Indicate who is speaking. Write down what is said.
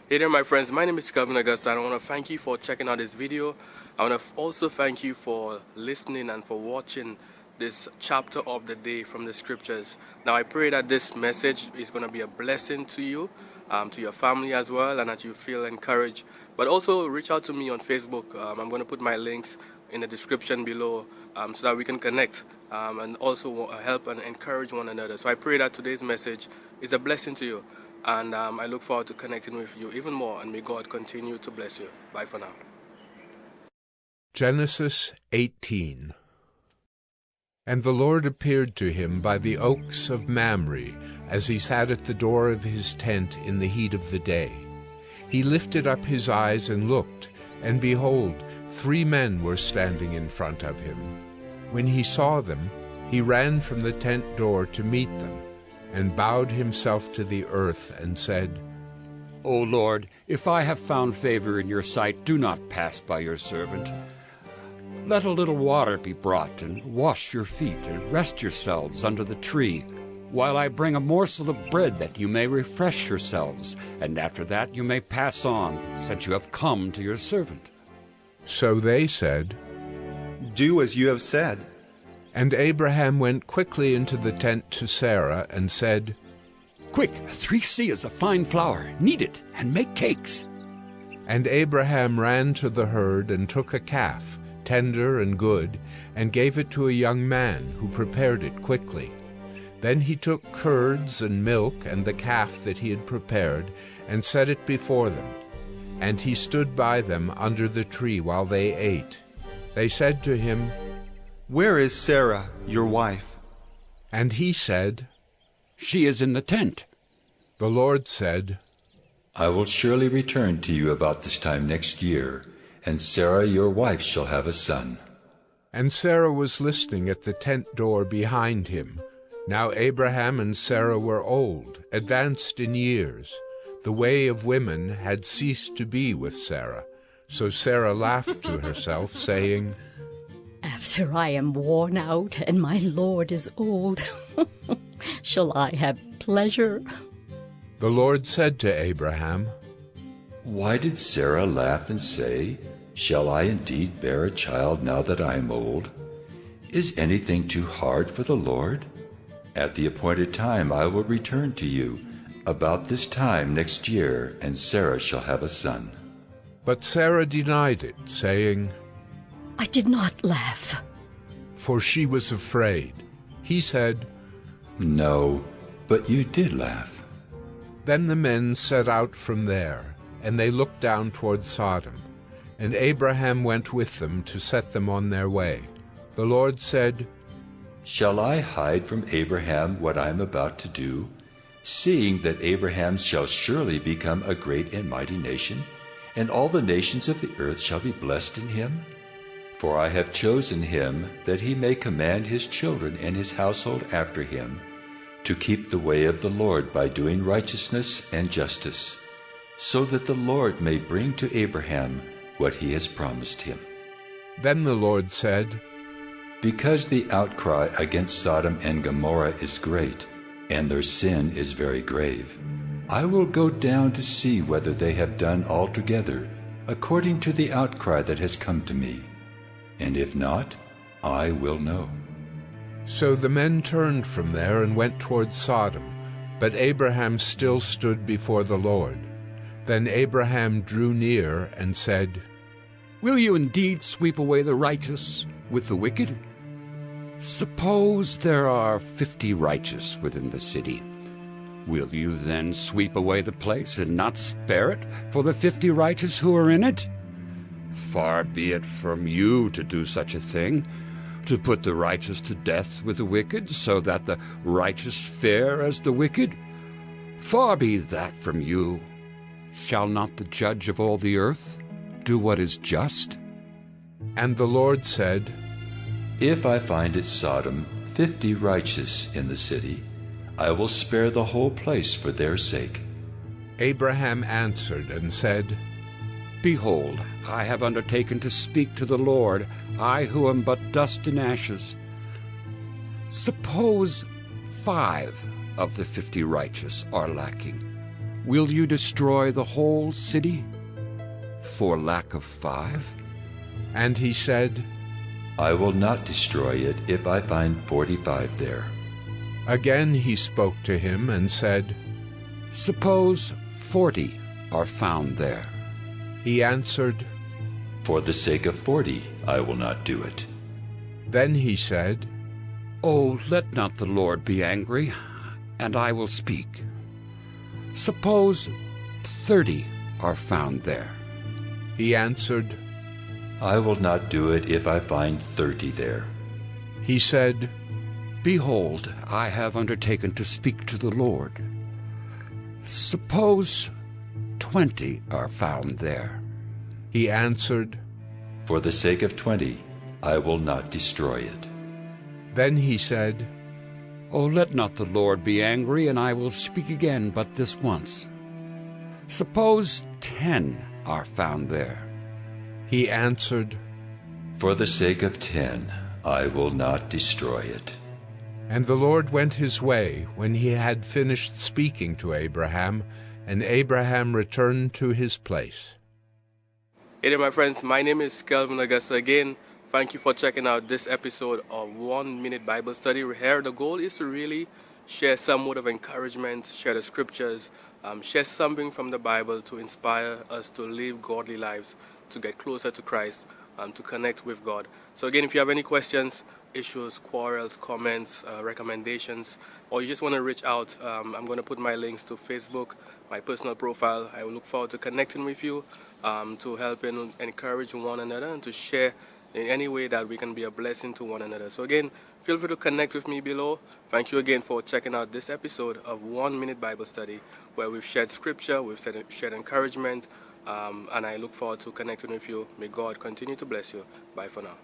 Speaker 1: Hey there my friends, my name is Calvin Augusta and I want to thank you for checking out this video. I want to also thank you for listening and for watching this chapter of the day from the scriptures. Now I pray that this message is going to be a blessing to you, to your family as well, and that you feel encouraged. But also reach out to me on Facebook. I'm going to put my links in the description below so that we can connect and also help and encourage one another. So I pray that today's message is a blessing to you. And I look forward to connecting with you even more, and may God continue to bless you. Bye for now.
Speaker 2: Genesis 18. And the Lord appeared to him by the oaks of Mamre, as he sat at the door of his tent in the heat of the day. He lifted up his eyes and looked, and behold, 3 men were standing in front of him. When he saw them, he ran from the tent door to meet them, and bowed himself to the earth, and said,
Speaker 3: O Lord, if I have found favor in your sight, do not pass by your servant. Let a little water be brought, and wash your feet, and rest yourselves under the tree, while I bring a morsel of bread, that you may refresh yourselves, and after that you may pass on, since you have come to your servant.
Speaker 2: So they said,
Speaker 4: Do as you have said.
Speaker 2: And Abraham went quickly into the tent to Sarah, and said,
Speaker 3: Quick, 3 seahs of fine flour, knead it, and make cakes.
Speaker 2: And Abraham ran to the herd, and took a calf, tender and good, and gave it to a young man, who prepared it quickly. Then he took curds and milk, and the calf that he had prepared, and set it before them. And he stood by them under the tree while they ate. They said to him,
Speaker 4: Where is Sarah, your wife?
Speaker 2: And he said,
Speaker 3: She is in the tent.
Speaker 2: The Lord said,
Speaker 5: I will surely return to you about this time next year, and Sarah your wife shall have a son.
Speaker 2: And Sarah was listening at the tent door behind him. Now Abraham and Sarah were old, advanced in years. The way of women had ceased to be with Sarah. So Sarah laughed to herself, saying,
Speaker 6: After I am worn out and my Lord is old, shall I have pleasure?
Speaker 2: The Lord said to Abraham,
Speaker 5: Why did Sarah laugh and say, Shall I indeed bear a child now that I am old? Is anything too hard for the Lord? At the appointed time I will return to you, about this time next year, and Sarah shall have a son.
Speaker 2: But Sarah denied it, saying,
Speaker 6: I did not laugh.
Speaker 2: For she was afraid. He said,
Speaker 5: No, but you did laugh.
Speaker 2: Then the men set out from there, and they looked down toward Sodom. And Abraham went with them to set them on their way. The Lord said,
Speaker 5: Shall I hide from Abraham what I am about to do, seeing that Abraham shall surely become a great and mighty nation, and all the nations of the earth shall be blessed in him? For I have chosen him, that he may command his children and his household after him, to keep the way of the Lord by doing righteousness and justice, so that the Lord may bring to Abraham what he has promised him.
Speaker 2: Then the Lord said,
Speaker 5: Because the outcry against Sodom and Gomorrah is great, and their sin is very grave, I will go down to see whether they have done altogether according to the outcry that has come to me. And if not, I will know.
Speaker 2: So the men turned from there and went toward Sodom, but Abraham still stood before the Lord. Then Abraham drew near and said,
Speaker 3: Will you indeed sweep away the righteous with the wicked? Suppose there are 50 righteous within the city. Will you then sweep away the place and not spare it for the 50 righteous who are in it? Far be it from you to do such a thing, to put the righteous to death with the wicked, so that the righteous fare as the wicked. Far be that from you. Shall not the judge of all the earth do what is just?
Speaker 2: And the Lord said,
Speaker 5: If I find at Sodom 50 righteous in the city, I will spare the whole place for their sake.
Speaker 2: Abraham answered and said,
Speaker 3: Behold, I have undertaken to speak to the Lord, I who am but dust and ashes. Suppose 5 of the 50 righteous are lacking. will you destroy the whole city for lack of 5?
Speaker 2: And he said,
Speaker 5: I will not destroy it if I find 45 there.
Speaker 2: Again he spoke to him and said,
Speaker 3: Suppose 40 are found there.
Speaker 2: He answered,
Speaker 5: For the sake of 40, I will not do it.
Speaker 2: Then he said,
Speaker 3: Oh, let not the Lord be angry, and I will speak. Suppose 30 are found there.
Speaker 2: He answered,
Speaker 5: I will not do it if I find 30 there.
Speaker 2: He said,
Speaker 3: Behold, I have undertaken to speak to the Lord. Suppose 20 are found there.
Speaker 2: He answered,
Speaker 5: For the sake of 20, I will not destroy it.
Speaker 2: Then he said,
Speaker 3: Oh, let not the Lord be angry, and I will speak again but this once. Suppose 10 are found there.
Speaker 2: He answered,
Speaker 5: For the sake of 10, I will not destroy it.
Speaker 2: And the Lord went his way when he had finished speaking to Abraham, and Abraham returned to his place.
Speaker 1: Hey there, my friends. My name is Kelvin Augusta again. Thank you for checking out this episode of 1 Minute Bible Study. Here, the goal is to really share some word of encouragement, share the scriptures, share something from the Bible to inspire us to live godly lives, to get closer to Christ, to connect with God. So again, if you have any questions, issues, quarrels, comments, recommendations, or you just want to reach out, I'm going to put my links to Facebook, my personal profile. I will look forward to connecting with you, to help and encourage one another, and to share in any way that we can be a blessing to one another. So again, feel free to connect with me below. Thank you again for checking out this episode of 1 Minute Bible Study, where we've shared scripture, we've shared encouragement, and I look forward to connecting with you. May God continue to bless you. Bye for now.